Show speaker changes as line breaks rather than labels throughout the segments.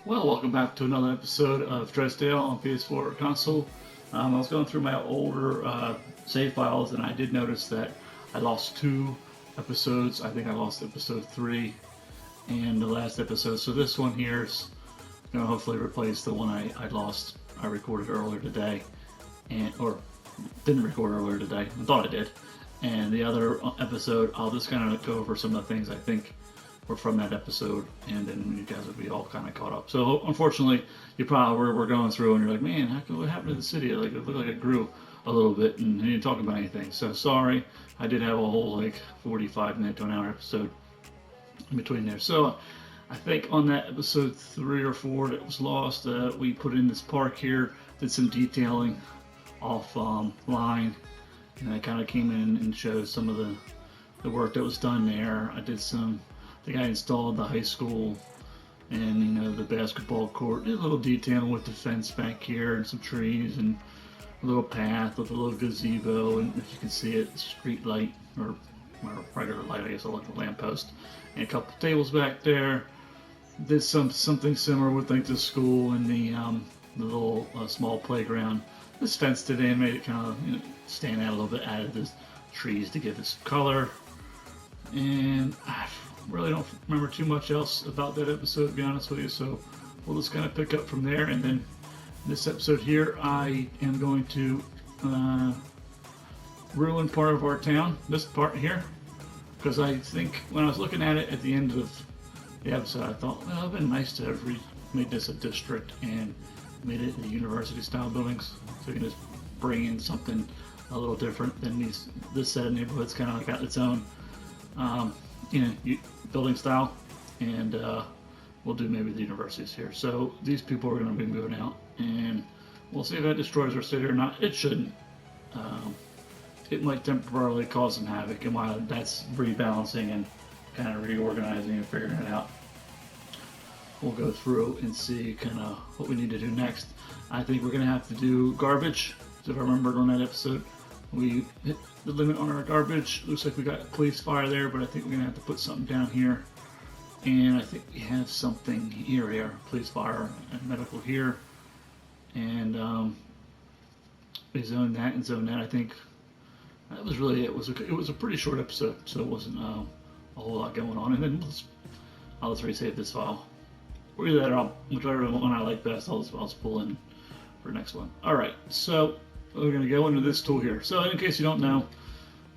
Well, welcome back to another episode of Dresdale on PS4 console. I was going through my older save files, and I did notice that I lost two episodes. I think I lost episode 3 and the last episode. So this one here is going to hopefully replace the one I lost. I recorded earlier today, or didn't record earlier today. I thought I did. And the other episode, I'll just kind of go over some of the things I think were from that episode, and then you guys will be all kind of caught up. So unfortunately, you probably were going through and you're like, man, what happened to the city? Like, it looked like it grew a little bit, and you didn't talk about anything. So sorry, I did have a whole 45-minute to an hour episode in between there. So I think on that episode 3 or 4 that was lost, we put in this park here, did some detailing offline, and I kind of came in and showed some of the work that was done there. I did some. I think I installed the high school and the basketball court. Did a little detailing with the fence back here and some trees and a little path with a little gazebo, and if you can see it, street light or regular light, I guess, like a lamppost, and a couple tables back there. Did something similar with the school and the little small playground. Just fenced it in, made it kind of stand out a little bit, added the trees to give it some color, and I really don't remember too much else about that episode, to be honest with you, so we'll just kind of pick up from there. And then this episode here, I am going to ruin part of our town, this part here, because I think when I was looking at it at the end of the episode, I thought, well, it'd been nice to have made this a district and made it the university style buildings, so you can just bring in something a little different than this set of neighborhoods kind of got its own building style, and we'll do maybe the universities here. So these people are going to be moving out, and we'll see if that destroys our city or not. It shouldn't. It might temporarily cause some havoc, and while that's rebalancing and kind of reorganizing and figuring it out, we'll go through and see kind of what we need to do next. I think we're going to have to do garbage. So if I remembered on that episode, we hit the limit on our garbage. Looks like we got police fire there, but I think we're going to have to put something down here. And I think we have something here, police fire and medical here. And we zone that and zone that. I think that was really it. It was a pretty short episode, so it wasn't a whole lot going on. And then I'll just resave this file. Or either that or whichever one I like best, I'll just pull in for the next one. Alright, so we're going to go into this tool here. So in case you don't know,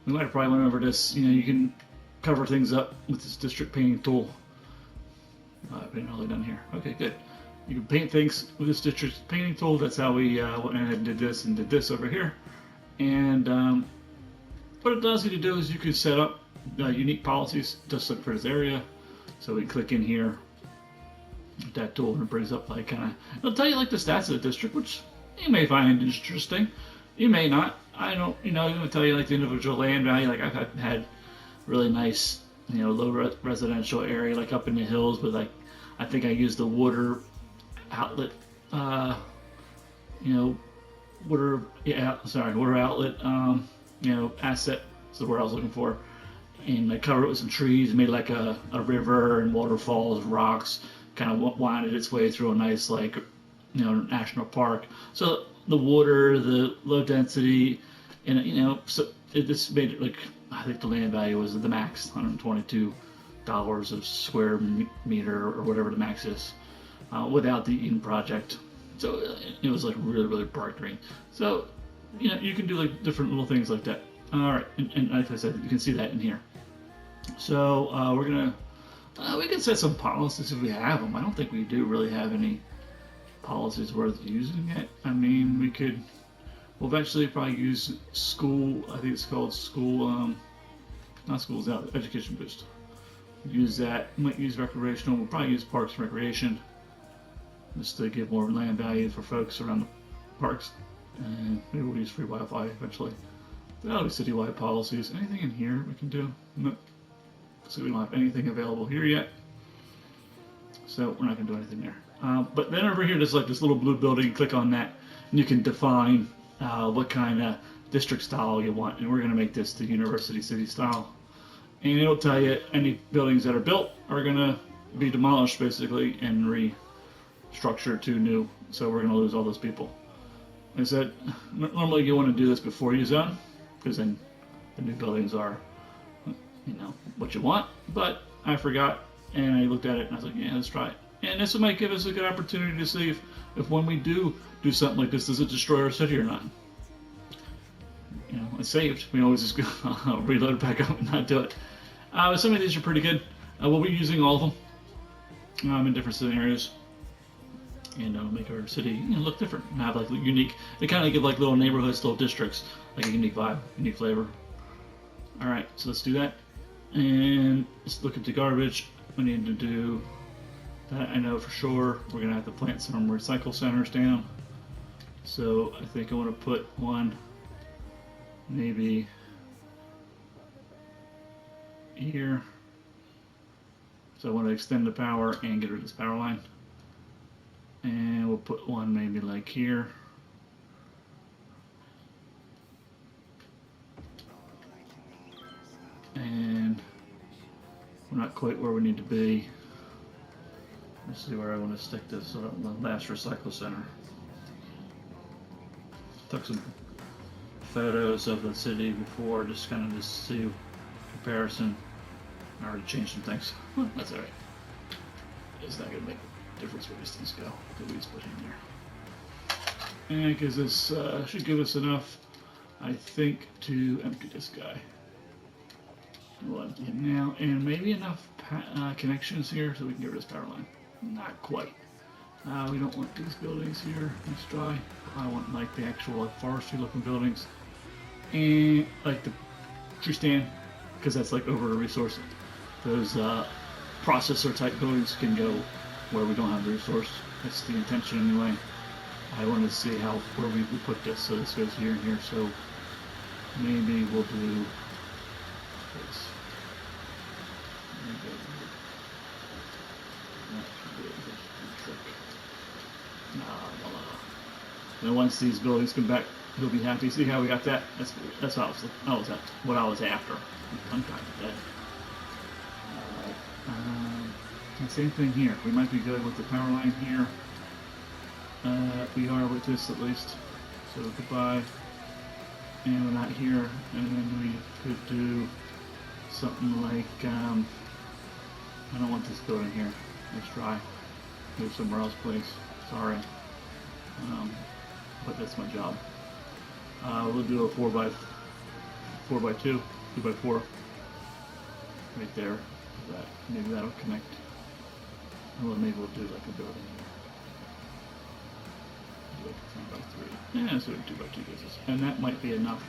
we might have probably went over this. You can cover things up with this district painting tool. I've been really done here. Okay, good. You can paint things with this district painting tool. That's how we went ahead and did this over here. And what it allows you to do is you can set up unique policies just like for this area. So we click in here with that tool, and it brings up it'll tell you the stats of the district, which you may find interesting. You may not. I don't, it's going to tell you the individual land value. I've had really nice, low residential area, up in the hills, but I think I used the water outlet, water outlet, asset is the word I was looking for. And I covered it with some trees, made a river and waterfalls, rocks, kind of winded its way through a nice national park. So the water, the low density, and so it just made it I think the land value was the max, $122 a square meter or whatever the max is, without the Eden project. So it was really, really bright green. So you can do different little things like that. All right, and like I said, you can see that in here. So we're gonna we can set some policies if we have them. I don't think we do really have any policies worth using yet. I mean, we'll eventually probably use school. I think it's called school. Not schools out. Education boost. Use that. We might use recreational. We'll probably use parks and recreation, just to give more land value for folks around the parks. And maybe we'll use free Wi-Fi eventually. That'll be citywide policies. Anything in here we can do? No. So we don't have anything available here yet. So we're not going to do anything there. But then over here, there's this little blue building. Click on that, and you can define what kind of district style you want. And we're going to make this the university city style. And it'll tell you any buildings that are built are going to be demolished basically and structure to new, so we're going to lose all those people. I said, normally you want to do this before you zone, because then the new buildings are, you know, what you want, but I forgot, and I looked at it, and I was like, yeah, let's try it. And this might give us a good opportunity to see if when we do something like this, does it destroy our city or not? You know, it's saved. We always just go reload it back up and not do it. Some of these are pretty good. We'll be using all of them in different scenarios. And make our city, you know, look different and have like unique. They kind of give like little neighborhoods, little districts, like a unique vibe, unique flavor. All right, so let's do that, and let's look at the garbage. We need to do that. I know for sure we're gonna have to plant some recycle centers down. So I think I want to put one, maybe here. So I want to extend the power and get rid of this power line. And we'll put one maybe like here. And we're not quite where we need to be. Let's see where I want to stick this. So the last recycle center. Took some photos of the city before, just kind of to see comparison. I already changed some things. That's alright. It's not going to make difference where these things go that we just put in there. And because this should give us enough, I think, to empty this guy. We'll empty him now, and maybe enough connections here so we can get rid of this power line. Not quite. We don't want these buildings here. Let's try. I want like the actual like forestry looking buildings, and like the tree stand, because that's like over a resource. Those processor type buildings can go where we don't have the resource. That's the intention anyway. I wanted to see where we put this. So this goes here and here. So maybe we'll do this. And once these buildings come back, he'll be happy. See how we got that? That's what I was after. I'm kind of dead. And same thing here. We might be good with the power line here. We are with this at least. So goodbye. And we're not here. And then we could do something like, I don't want this building here. Let's try. Move somewhere else, please. Sorry. But that's my job. We'll do a 4x2, 2x4. Right there. Maybe that'll connect. Well, maybe we'll do like a building. Do like a 3x3. Yeah, so 2x2 gives us. And that might be enough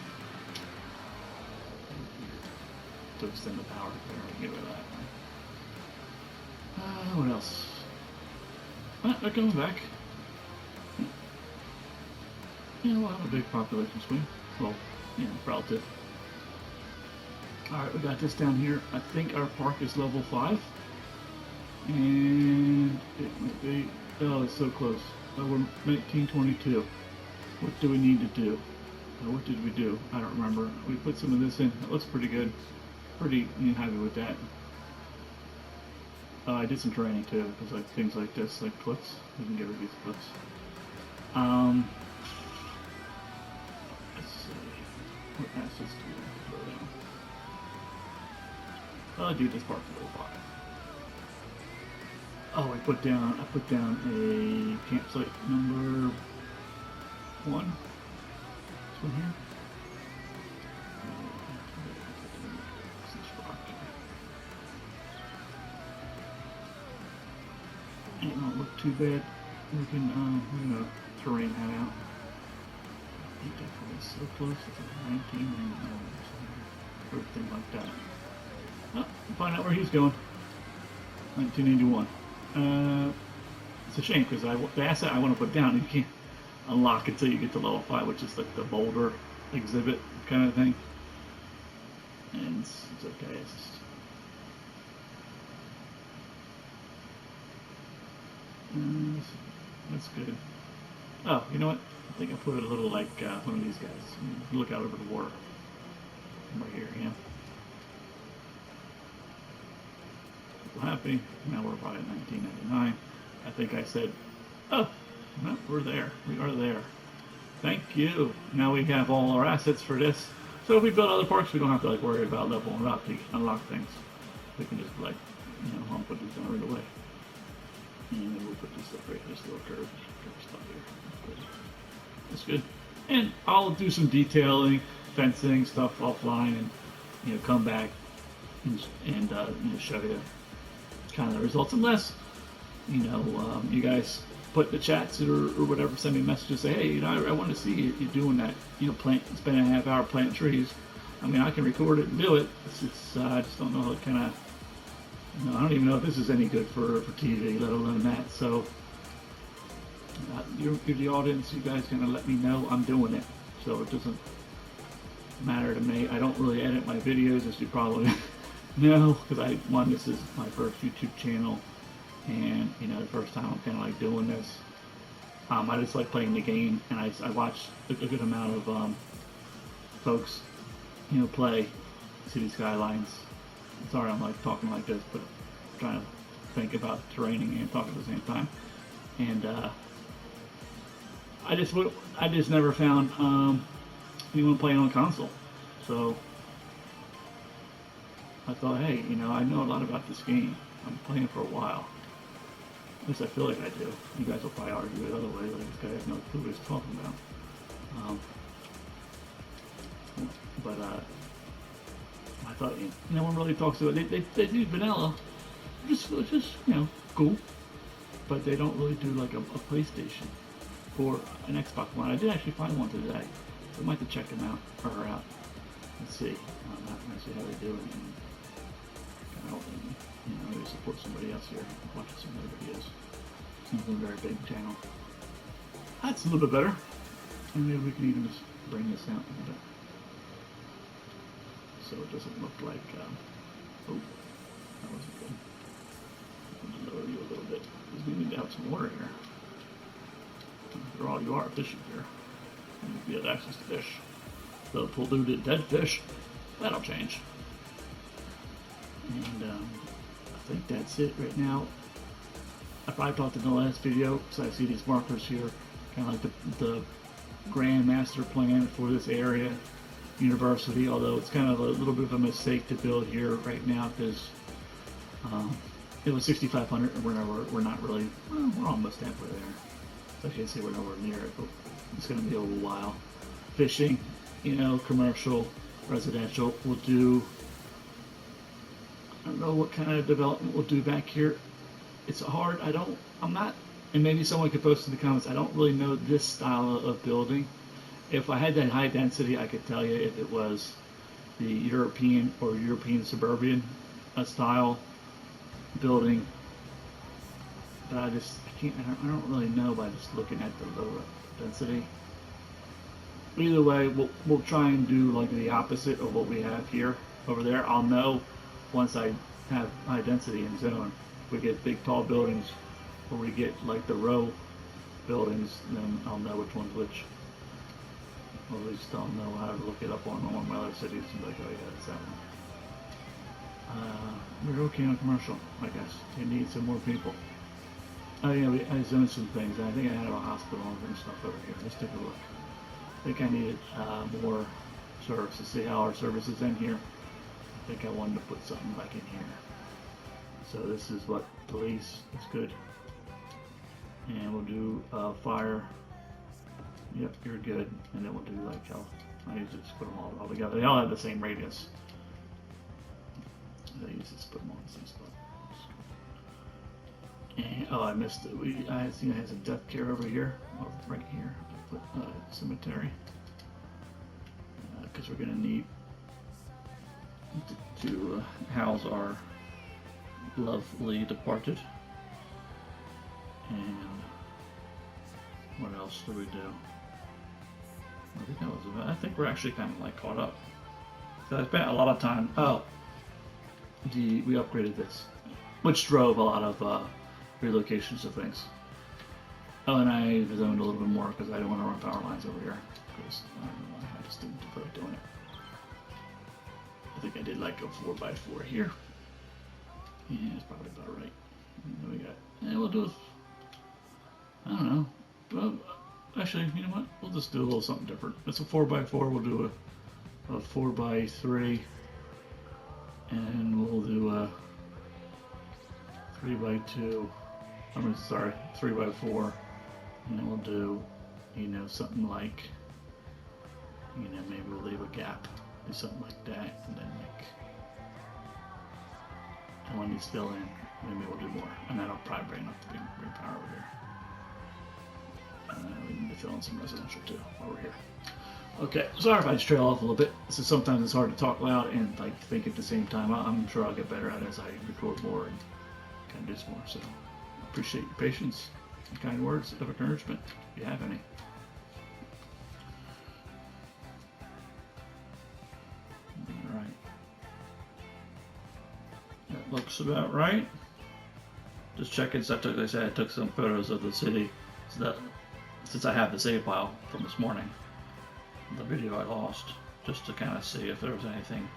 to extend the power. Get rid of that. What else? They're coming back. Yeah, we'll have a big population swing. Well, yeah, relative. Alright, we got this down here. I think our park is level 5. And it might be, oh, it's so close. Oh, we're 1922. What do we need to do? What did we do? I don't remember. We put some of this in. It looks pretty good. Pretty happy with that. I did some training too, because like things like this, like clips, we can get rid of these clips. Let's see. What assets do we have to throw down? I'll do this part for a little while. Oh, I put down a campsite number 1. This one here. It won't look too bad. We can, we're gonna terrain that out. I think that was so close. It's like 1999 or something like that. Oh, we'll find out where he's going. 1981. It's a shame because the asset I want to put down, you can't unlock until you get to level 5, which is like the boulder exhibit kind of thing. And it's okay. It's just, that's good. Oh, you know what? I think I put a little like one of these guys. Look out over the water. Right here, yeah. People happy. Now we're probably at 1999. I think I said Oh, no, we're there. We are there. Thank you. Now we have all our assets for this. So if we build other parks, we don't have to like worry about leveling up to unlock things. We can just like, I'll put these down right away. And then we'll put this up right, this little curve spot here. That's good. And I'll do some detailing, fencing stuff offline, and come back and show you kind of the results. Unless you guys put the chats or whatever, send me messages, say, hey, I want to see you doing that, spending a half hour planting trees. I mean, I can record it and do it. I just don't know what kind of, I don't even know if this is any good for TV, let alone that. So, you're the audience, you guys kind of let me know I'm doing it. So it doesn't matter to me. I don't really edit my videos, as you probably know, because this is my first YouTube channel. And the first time I'm kind of like doing this, I just like playing the game, and I watch a good amount of folks, play City Skylines. Sorry, I'm like talking like this, but I'm trying to think about training and talk at the same time. And I just never found anyone playing on console, so I thought, hey, I know a lot about this game. I'm playing for a while. At least I feel like I do. You guys will probably argue it other way, like this guy has no clue what he's talking about. I thought, no one really talks about it. They do vanilla, which is cool, but they don't really do like a PlayStation or an Xbox One. I did actually find one today, so I might have to check them out or her out and see. See how they do it. Maybe support somebody else here, watching some other videos. It's a very big channel. That's a little bit better. And maybe we can even just bring this out a little bit. So it doesn't look like, oh, that wasn't good. I'll lower you a little bit, because we need to have some water here. After all, you are fishing here. You have access to fish. The polluted dead fish, that'll change. And I think that's it right now. I probably talked in the last video, because I see these markers here, kind of like the grand master plan for this area, university, although it's kind of a little bit of a mistake to build here right now, because it was 6,500 and we're not really, well, we're almost halfway there. So I can't say we're nowhere near it, but it's going to be a little while. Fishing, commercial, residential, we'll do, I don't know what kind of development we'll do back here. It's hard, I'm not, and maybe someone could post in the comments, I don't really know this style of building. If I had that high density, I could tell you if it was the European or European suburban style building. But I don't really know by just looking at the lower density. Either way, we'll try and do like the opposite of what we have here. Over there, I'll know once I have high density in zone. If we get big tall buildings, or we get like the row buildings, then I'll know which one's which. Or at least I'll know how to look it up on one of my other cities and be like, oh yeah, that's that one. We're okay on commercial, I guess. We need some more people. Oh yeah, I zoned some things. I think I had a hospital and stuff over here. Let's take a look. I think I needed more services. See how our service is in here? I think I wanted to put something back in here. So this is what police is good. And we'll do fire. Yep, you're good. And then we'll do like health. I usually just put them all together. They all have the same radius. I usually just put them all in the same spot. And, oh, I missed it. I think it has a death care over here. Oh, right here. I put cemetery. Because we're going to need to house our lovely departed. And what else do we do? I think that was about, I think we're actually kind of like caught up. So I spent a lot of time. Oh, we upgraded this, which drove a lot of relocations of things. Oh, and I zoned a little bit more because I didn't want to run power lines over here. Because I don't know why, I just didn't feel like doing it. I think I did like a 4x4 here. Yeah, it's probably about right. And then we got, and we'll do I don't know. Well, actually, you know what? We'll just do a little something different. It's a 4x4. We'll do a 4x3, and we'll do a 3x2. I mean, sorry, 3x4, and then we'll do, you know, something like, you know, maybe we'll leave a gap, do something like that, and then like, and when these fill in, maybe we'll do more, and that'll probably bring up the bring power over here. We need to fill in some residential too while we're here. Okay, sorry if I just trail off a little bit. So sometimes it's hard to talk loud and like think at the same time. I'm sure I'll get better at it as I record more and kind of do some more. So I appreciate your patience and kind words of encouragement, if you have any. All right, that looks about right. Just checking. So like I said, I took some photos of the city. So that, since I have the save file from this morning, the video I lost, just to kind of see if there was anything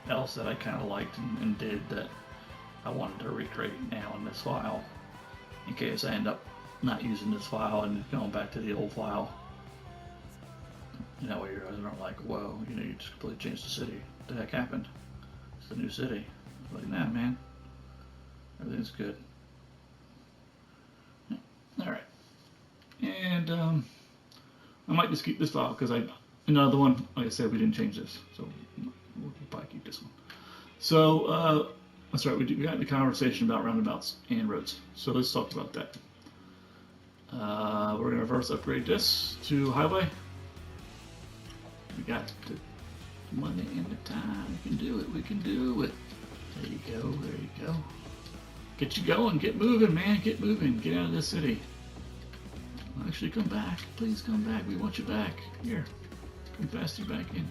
else that I kind of liked and did that I wanted to recreate now in this file, in case I end up not using this file and going back to the old file. You know, where you guys aren't like, whoa, you know, you just completely changed the city. What the heck happened? It's the new city. Like, nah, man, everything's good. All right. And I might just keep this file because another one, like I said, we didn't change this, so we'll probably keep this one. So that's right, we got the conversation about roundabouts and roads. So let's talk about that. We're gonna first upgrade this to highway. We got the money and the time. We can do it. We can do it. There you go. There you go. Get you going. Get moving, man. Get moving. Get out of this city. Actually, come back. Please come back. We want you back. Here. Come faster back in.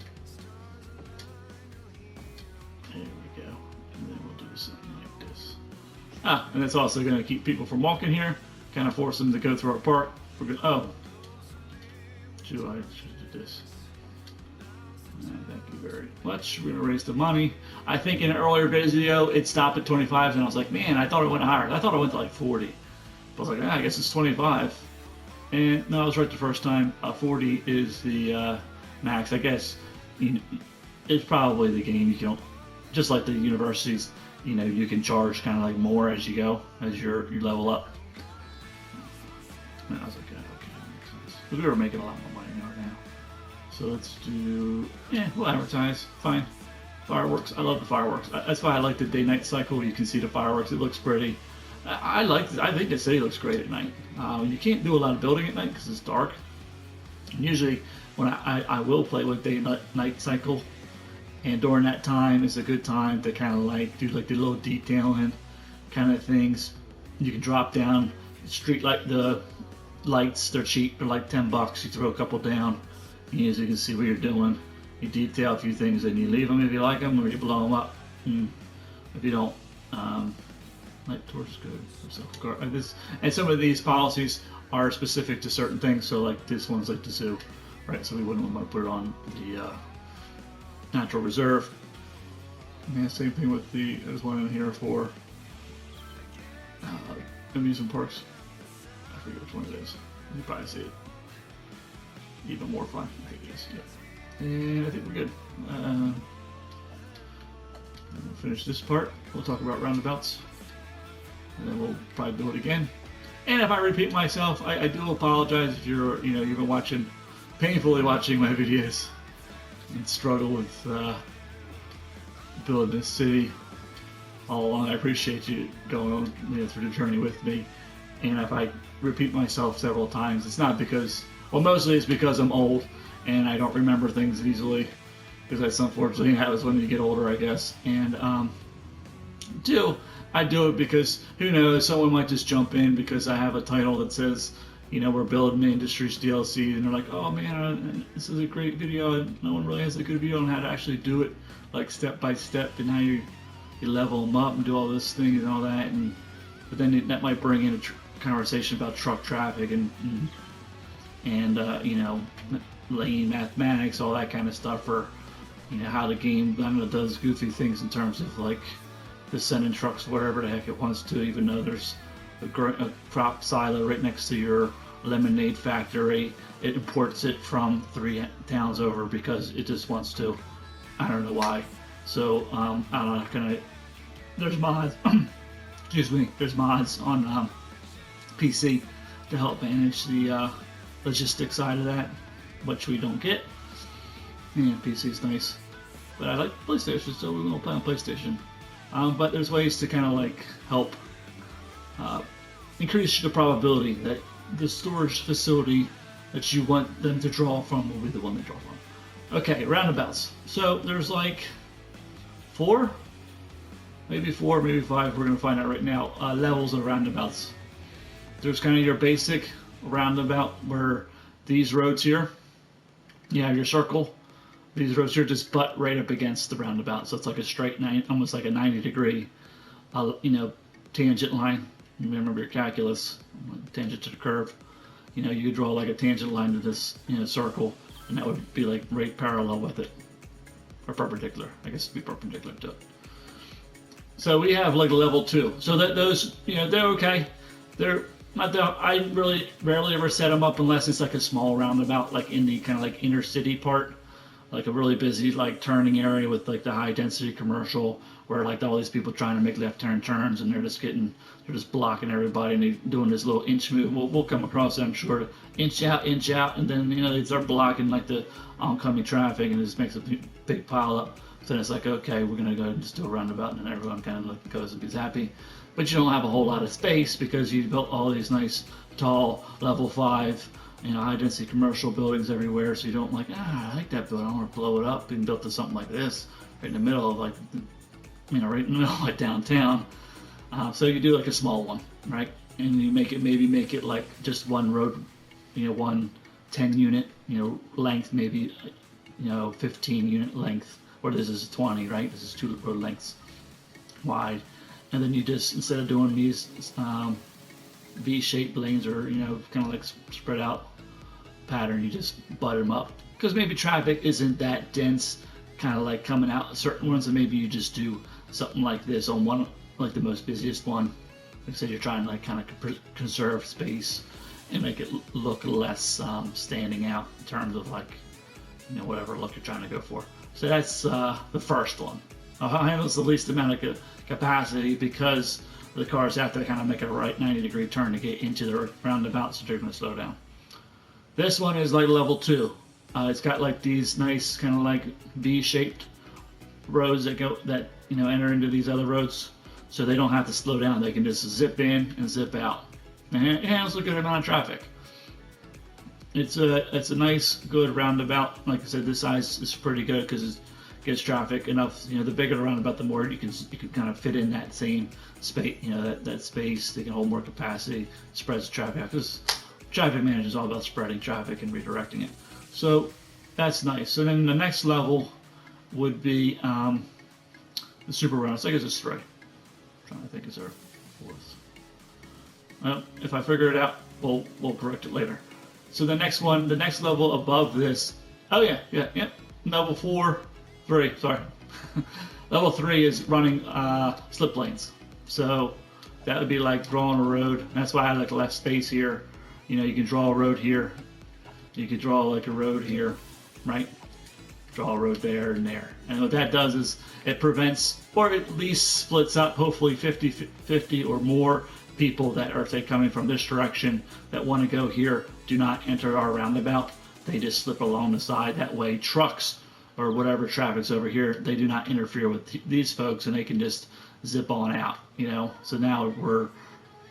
There we go. And then we'll do something like this. And it's also going to keep people from walking here. Kind of force them to go through our park. We're going to, I should do this. Thank you very much. We're going to raise the money. I think in an earlier video, it stopped at 25, and I was like, man, I thought it went higher. I thought it went to like 40. But I was like, I guess it's 25. And no, I was right the first time. 40 is the max. I guess it's probably the game. You can, just like the universities, you know, you can charge kind of like more as you go, as you level up. And I was like, okay, that makes sense. Because we were making a lot more money than we are now. So let's do, we'll advertise. Fine. Fireworks. I love the fireworks. That's why I like the day-night cycle. You can see the fireworks. It looks pretty. I think the city looks great at night. You can't do a lot of building at night because it's dark. And usually when I will play with day-night cycle, and during that time is a good time to kind of like do like the little detailing kind of things. You can drop down street light, the lights, they're cheap, they're like $10. You throw a couple down, and as you can see what you're doing, you detail a few things and you leave them if you like them, or you blow them up. If you don't, light torch is good. And some of these policies are specific to certain things, so like this one's like the zoo, right? So we wouldn't want to put it on the natural reserve. And same thing with there's one in here for amusement parks. I forget which one it is. You probably see it. Even more fun. I think it is. Yeah. And I think we're good. We'll finish this part. We'll talk about roundabouts, and then we'll probably do it again. And if I repeat myself, I do apologize if you've been painfully watching my videos and struggle with building this city all along. I appreciate you going through the journey with me. And if I repeat myself several times, it's not because, well, mostly it's because I'm old and I don't remember things easily, because that's unfortunately happens when you get older, I guess. And I do it because, who knows, someone might just jump in because I have a title that says, we're building Industries DLC, and they're like, oh man, this is a great video, and no one really has a good video on how to actually do it, like step by step, and how you level them up and do all this thing and all that, but then that might bring in a conversation about truck traffic and lane mathematics, all that kind of stuff, or how the game does goofy things in terms of like just sending trucks wherever the heck it wants to, even though there's a crop silo right next to your lemonade factory. It imports it from 3 towns over because it just wants to. I don't know why. So I'm not gonna. There's mods. Excuse me. There's mods on PC to help manage the logistics side of that, which we don't get. Yeah, PC's nice, but I like PlayStation, so we're gonna play on PlayStation. But there's ways to kind of like help increase the probability that the storage facility that you want them to draw from will be the one they draw from. Okay, roundabouts. So there's like 4, maybe 5. We're gonna find out right now. Levels of roundabouts. There's kind of your basic roundabout where these roads here, you have your circle. These roads here just butt right up against the roundabout, so it's like a straight almost like a 90-degree, tangent line. Remember your calculus, tangent to the curve. You could draw like a tangent line to this, circle, and that would be like right parallel with it, or perpendicular. I guess it'd be perpendicular to it. So we have like a level 2. So that those, they're okay. They're not that I really rarely ever set them up unless it's like a small roundabout, like in the kind of like inner city part. Like a really busy like turning area with like the high density commercial where like all these people trying to make left turns and they're just blocking everybody and they're doing this little inch move. We'll come across it, I'm sure, inch out, and then they start blocking like the oncoming traffic and it just makes a big pile up. So then it's like, okay, we're gonna go and just do a roundabout, and then everyone kind of goes and gets happy. But you don't have a whole lot of space because you built all these nice tall level 5 high density commercial buildings everywhere, so you don't I like that building, I want to blow it up and build to something like this, right in the middle of right in the middle of like downtown. So you do like a small one, right? And you maybe make it like just one road, one 10 unit, length, maybe, 15 unit length, where this is 20, right? This is 2 road lengths wide. And then you just, instead of doing these V-shaped lanes or, kind of like spread out pattern, you just butt them up. Because maybe traffic isn't that dense, kind of like coming out certain ones, and maybe you just do something like this on one, like the most busiest one. Like I said, you're trying to like kind of conserve space and make it look less standing out in terms of like, whatever look you're trying to go for. So that's the first one. Handles the least amount of capacity because the cars have to kind of make a right 90-degree turn to get into the roundabout, so they're going to slow down. This one is like level 2. It's got like these nice kind of like V-shaped roads that enter into these other roads, so they don't have to slow down. They can just zip in and zip out, and it handles a good amount of traffic. It's a nice, good roundabout. Like I said, this size is pretty good because it gets traffic enough. The bigger the roundabout, the more you can kind of fit in that same space. That space. They can hold more capacity, spreads traffic out, because traffic management is all about spreading traffic and redirecting it. So that's nice. So then the next level would be the super roundabouts. I guess it's 3. I'm trying to think, is there a 4th? Well, if I figure it out, we'll correct it later. So the next one, the next level above this. Oh yeah. Level 3. Sorry. Level 3 is running slip lanes. So that would be like drawing a road. That's why I like left space here. You can draw a road here. You could draw like a road here, right? Draw a road there and there. And what that does is it prevents, or at least splits up, hopefully 50-50 or more people that are, say, coming from this direction that want to go here do not enter our roundabout. They just slip along the side. That way trucks or whatever traffic's over here, they do not interfere with these folks, and they can just zip on out, So now we're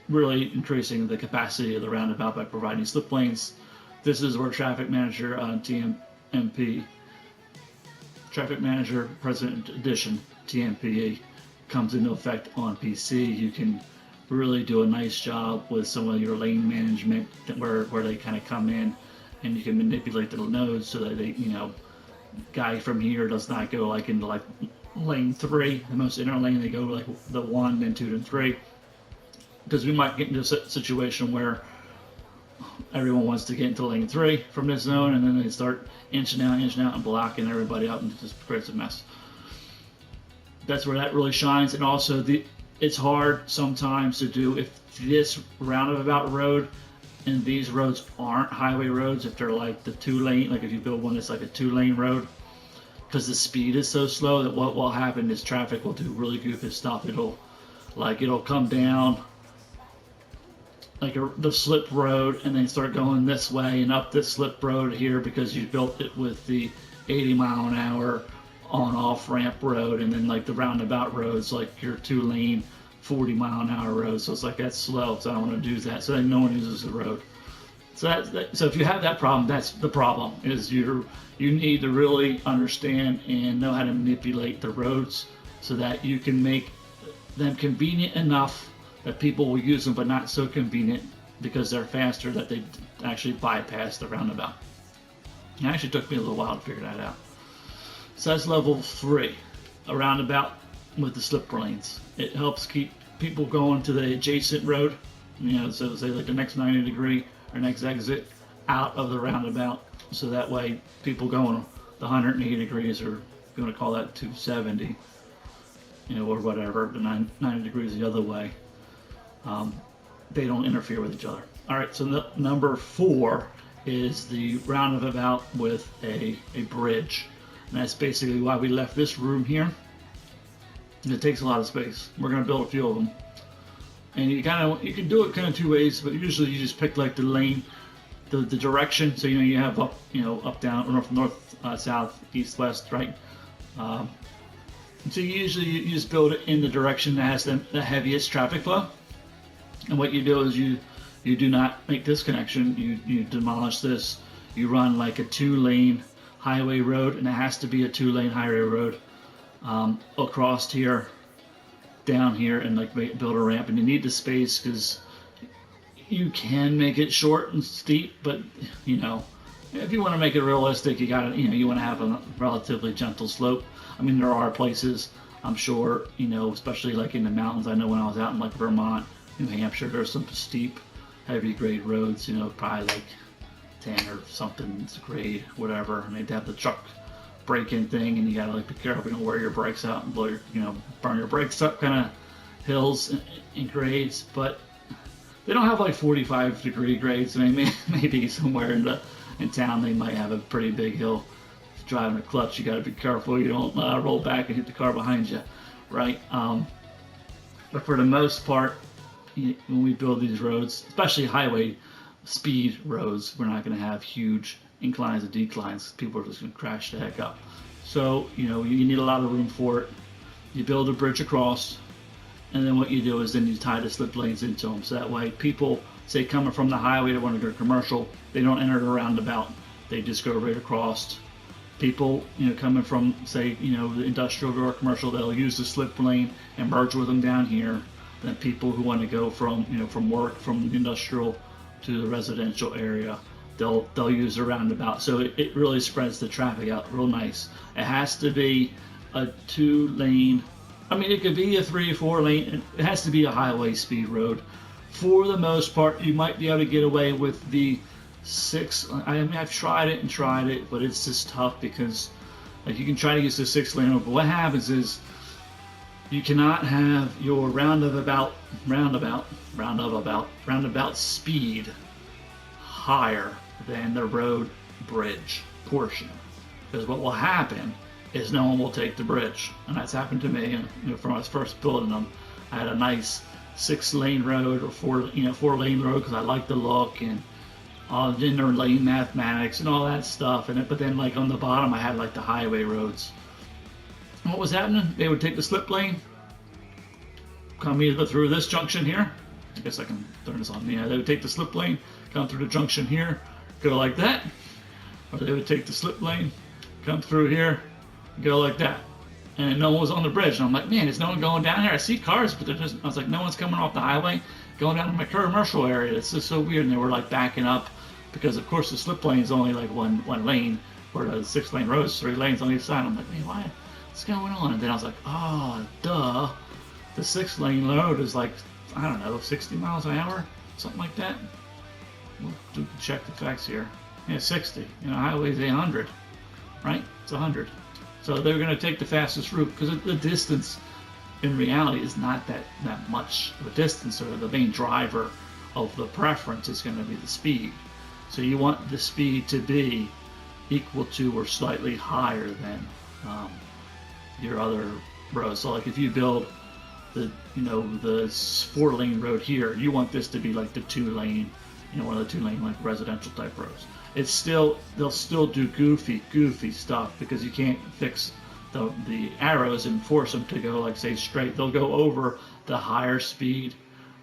really increasing the capacity of the roundabout by providing slip lanes. This is where Traffic Manager TMP, Traffic Manager President Edition, TMPE, comes into effect on PC. You can really do a nice job with some of your lane management where they kind of come in, and you can manipulate the nodes so that they, guy from here does not go like into like lane 3, the most inner lane. They go like the 1, then 2, then 3, because we might get into a situation where everyone wants to get into lane 3 from this zone, and then they start inching out and blocking everybody out, and it just creates a mess. That's where that really shines. And also it's hard sometimes to do if this roundabout road and these roads aren't highway roads, if they're like the 2-lane, like if you build one that's like a 2-lane road, because the speed is so slow that what will happen is traffic will do really goofy stuff. It'll come down like the slip road and then start going this way and up this slip road here because you built it with the 80-mile-an-hour on-off ramp road, and then like the roundabout roads, like your 2-lane 40-mile-an-hour road. So it's like that's slow, so I don't want to do that. So then no one uses the road. So so if you have that problem, that's the problem. Is you need to really understand and know how to manipulate the roads so that you can make them convenient enough that people will use them, but not so convenient because they're faster that they actually bypass the roundabout. It actually took me a little while to figure that out. So that's level 3, a roundabout with the slip lanes. It helps keep people going to the adjacent road, so say like the next 90 degree or next exit out of the roundabout. So that way people going the 180 degrees, or if you want to call that 270, or whatever, the 90 degrees the other way, they don't interfere with each other. All right, so number 4 is the roundabout with a bridge. And that's basically why we left this room here. And it takes a lot of space. We're going to build a few of them. And you can do it kind of 2 ways, but usually you just pick like the lane, the direction. So you have up, up, down, north, south, east, west, right? So usually you just build it in the direction that has the heaviest traffic flow. And what you do is you do not make this connection. You demolish this. You run like a 2-lane highway road, and it has to be a 2-lane highway road across here, down here, and like build a ramp. And you need the space because you can make it short and steep, but if you want to make it realistic, you gotta you want to have a relatively gentle slope. I mean, there are places, I'm sure, especially like in the mountains. I know when I was out in like Vermont, New Hampshire, there's some steep, heavy grade roads, probably like 10 or something grade, whatever. And they'd have the truck break-in thing, and you gotta like be careful, wear your brakes out and blow your, burn your brakes up kind of hills and grades. But they don't have like 45-degree grades. I mean, maybe somewhere in town they might have a pretty big hill. If you're driving a clutch, you gotta be careful you don't roll back and hit the car behind you, right? But for the most part, when we build these roads, especially highway speed roads, we're not going to have huge inclines and declines. People are just going to crash the heck up. So, you need a lot of room for it. You build a bridge across, and then what you do is then you tie the slip lanes into them. So that way people, say coming from the highway to want to go commercial, they don't enter the roundabout. They just go right across. People, coming from, say, the industrial or commercial, they'll use the slip lane and merge with them down here. Then people who want to go from, from work, from the industrial to the residential area, they'll use the roundabout. So it really spreads the traffic out real nice. It has to be a 2-lane. I mean, it could be a 3 or 4 lane. It has to be a highway speed road. For the most part, you might be able to get away with the 6. I mean, I've tried it, but it's just tough because like you can try to use the 6-lane, but what happens is you cannot have your roundabout speed higher than the road bridge portion, because what will happen is no one will take the bridge. And that's happened to me. And when I was first building them, I had a nice 6-lane road or 4-lane road because I liked the look and inner lane mathematics and all that stuff. But then like on the bottom, I had like the highway roads. And what was happening? They would take the slip lane, come either through this junction here. I guess I can turn this on. Yeah, they would take the slip lane, come through the junction here, go like that. Or they would take the slip lane, come through here, go like that. And no one was on the bridge. And I'm like, man, is no one going down here? I see cars, but I was like, no one's coming off the highway, going down to my commercial area. It's just so weird. And they were like backing up because, of course, the slip lane is only like one lane, where the 6-lane road is 3 lanes on each side. I'm like, man, what's going on? And then I was like, oh, duh. The 6-lane road is like, I don't know, 60 miles an hour, something like that. We'll check the facts here. Yeah, 60. Highway's 100, right? It's 100. So they're going to take the fastest route because the distance in reality is not that much of a distance, or the main driver of the preference is going to be the speed. So you want the speed to be equal to or slightly higher than your other roads. So like if you build the the 4-lane road here, you want this to be like the 2-lane, one of the 2-lane like residential type roads. It's still, they'll still do goofy stuff because you can't fix the arrows and force them to go like say straight. They'll go over the higher speed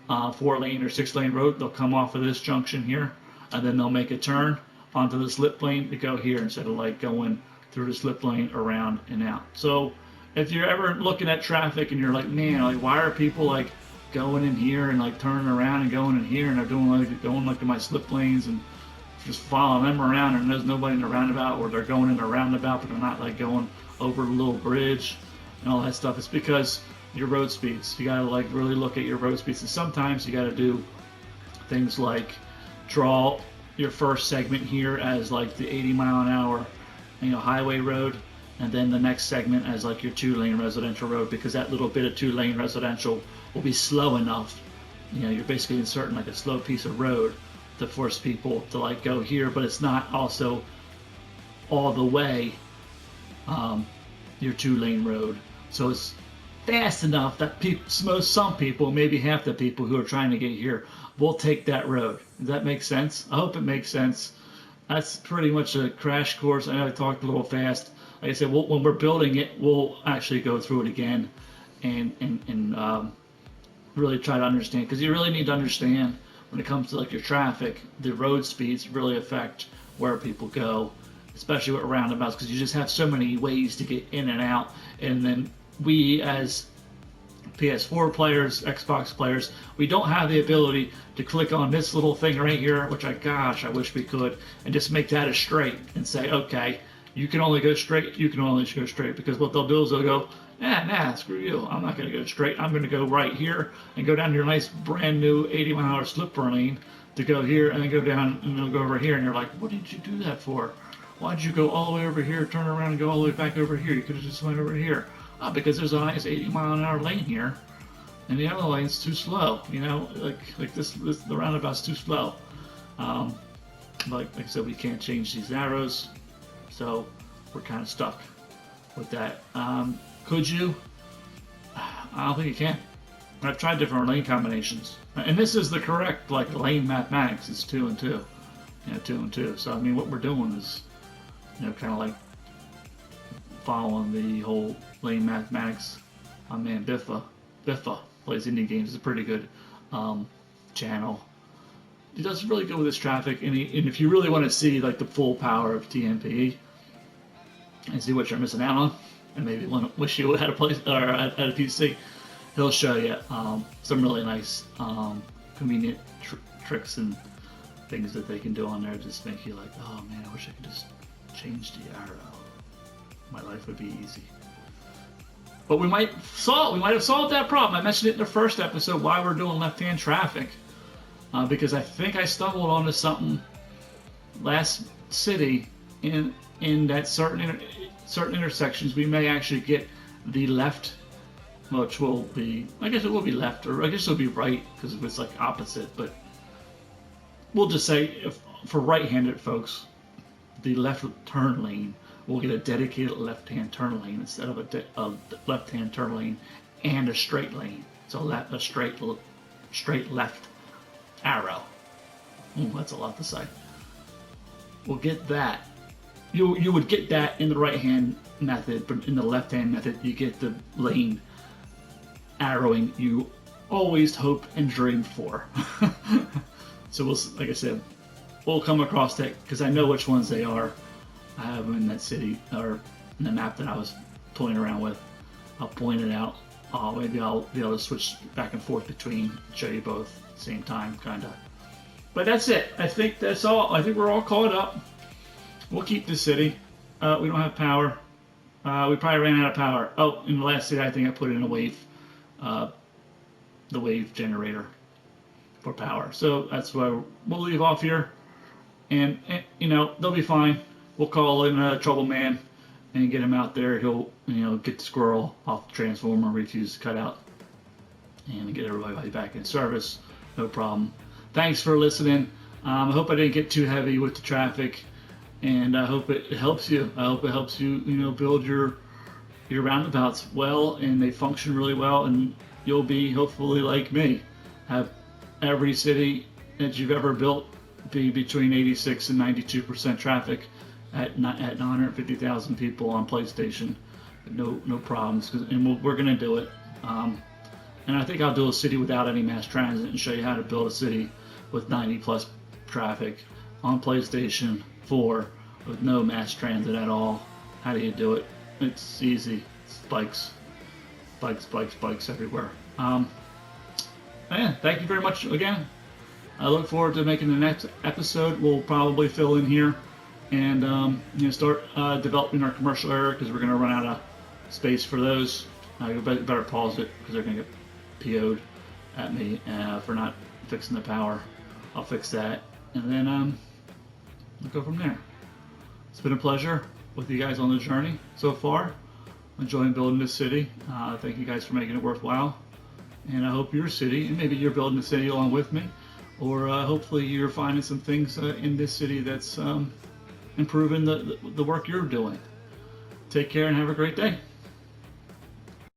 4-lane or 6-lane road. They'll come off of this junction here, and then they'll make a turn onto the slip lane to go here instead of like going through the slip lane around and out. So if you're ever looking at traffic and you're like, man, like why are people like going in here and like turning around and going in here, and they're going like to my slip lanes and just following them around, and there's nobody in the roundabout, or they're going in a roundabout but they're not like going over a little bridge and all that stuff. It's because your road speeds. You gotta like really look at your road speeds, and sometimes you gotta do things like draw your first segment here as like the 80-mile-an-hour highway road, and then the next segment as like your 2-lane residential road, because that little bit of 2-lane residential will be slow enough. You're basically inserting like a slow piece of road to force people to like go here, but it's not also all the way your 2-lane road. So it's fast enough that some people, maybe half the people who are trying to get here, will take that road. Does that make sense? I hope it makes sense. That's pretty much a crash course. I know I talked a little fast. Like I said, when we're building it, we'll actually go through it again and really try to understand, because you really need to understand when it comes to like your traffic, the road speeds really affect where people go, especially with roundabouts, because you just have so many ways to get in and out. And then we as PS4 players, Xbox players, we don't have the ability to click on this little thing right here, which I wish we could, and just make that a straight and say, okay, you can only go straight, because what they'll do is they'll go, nah, screw you, I'm not going to go straight, I'm going to go right here and go down to your nice brand new 80-mile-an-hour slipper lane to go here, and then go down and then go over here, and you're like, what did you do that for? Why'd you go all the way over here, turn around and go all the way back over here? You could have just went over here. Because there's a nice 80-mile-an-hour lane here, and the other lane's too slow. Like this the roundabout's too slow. Like I said, we can't change these arrows, so we're kind of stuck with that. Could you? I don't think you can. I've tried different lane combinations, and this is the correct like lane mathematics. It's 2 and 2, 2 and 2. So I mean, what we're doing is, kind of like following the whole lane mathematics. My man Biffa plays indie games. It's a pretty good channel. He does really good with his traffic, and if you really want to see like the full power of TMP and see what you're missing out on, and maybe wish you had a place or had a PC, he'll show you some really nice convenient tricks and things that they can do on there. Just make you like, oh man, I wish I could just change the arrow. My life would be easy. But we might have solved that problem. I mentioned it in the first episode why we're doing left-hand traffic, because I think I stumbled onto something last city in that certain intersections we may actually get the left, which will be, I guess it will be left, or I guess it'll be right because it's like opposite. But we'll just say for right-handed folks, the left turn lane, we'll get a dedicated left-hand turn lane instead of a left-hand turn lane and a straight lane. So a straight left arrow. That's a lot to say. We'll get that. You would get that in the right-hand method, but in the left-hand method, you get the lane arrowing you always hope and dream for. So like I said, we'll come across that because I know which ones they are. I have them in that city, or in the map that I was toying around with. I'll point it out. Maybe I'll be able to switch back and forth between, show you both at the same time, kind of. But that's it. I think that's all. I think we're all caught up. We'll keep the city. We don't have power. We probably ran out of power. Oh, in the last city, I think I put in a wave, the wave generator for power. So that's why we'll leave off here, and they'll be fine. We'll call in a trouble man and get him out there. He'll, get the squirrel off the transformer, refuse to cut out, and get everybody back in service. No problem. thanks for listening. I hope I didn't get too heavy with the traffic, and I hope it helps you. I hope it helps you, build your roundabouts well, and they function really well, and you'll be hopefully like me, have every city that you've ever built be between 86 and 92% traffic at 950,000 people on PlayStation. No problems, and we're gonna do it. And I think I'll do a city without any mass transit and show you how to build a city with 90 plus traffic on PlayStation 4 with no mass transit at all. How do you do it? It's easy. It's bikes everywhere. Thank you very much again. I look forward to making the next episode. We'll probably fill in here and start developing our commercial area, because we're going to run out of space for those. You better pause it, because they're going to get PO'd at me for not fixing the power. I'll fix that, and then we'll go from there. It's been a pleasure with you guys on the journey so far. Enjoying building this city. Thank you guys for making it worthwhile, and I hope your city, and maybe you're building a city along with me, or hopefully you're finding some things in this city that's improving the work you're doing. Take care and have a great day.